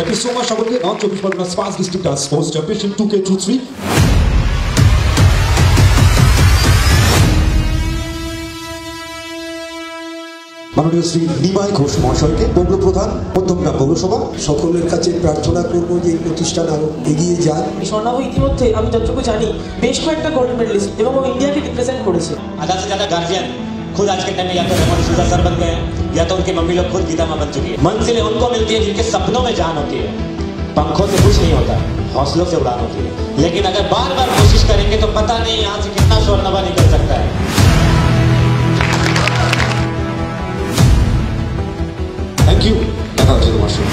Thank you so much সকলকে north চব্বিশ Pargana Spurs district sports championship 2K23 মাননীয় শ্রী নিমাই ঘোষ মহাশয়কে পৌর প্রধান মধ্যমগ্রাম পৌরসভা সকলের কাছে প্রার্থনা করব যে এই প্রতিষ্ঠান আরো এগিয়ে যাক। স্বর্ণাভ ইতিমধ্যে আমি যতটুকু জানি বেশ কয়েকটা গোল্ড মেডেলিস্ট এবং ও ইন্ডিয়াকে রিপ্রেজেন্ট করেছে। आधा से ज्यादा गार्जियन खुद आज के टाइम में या तो रेमोन डिसूजा सर बन गए हैं या तो उनकी मम्मी लोग खुद गीता मां बन चुकी है। मंजिलें उनको मिलती है जिनके सपनों में जान होती है। पंखों से कुछ नहीं होता, हौसलों से उड़ान होती है। लेकिन अगर बार बार कोशिश करेंगे तो पता नहीं यहाँ से कितना स्वर्णवा निकल सकता है। Thank you. দেখা হচ্ছে তোমার সাথে।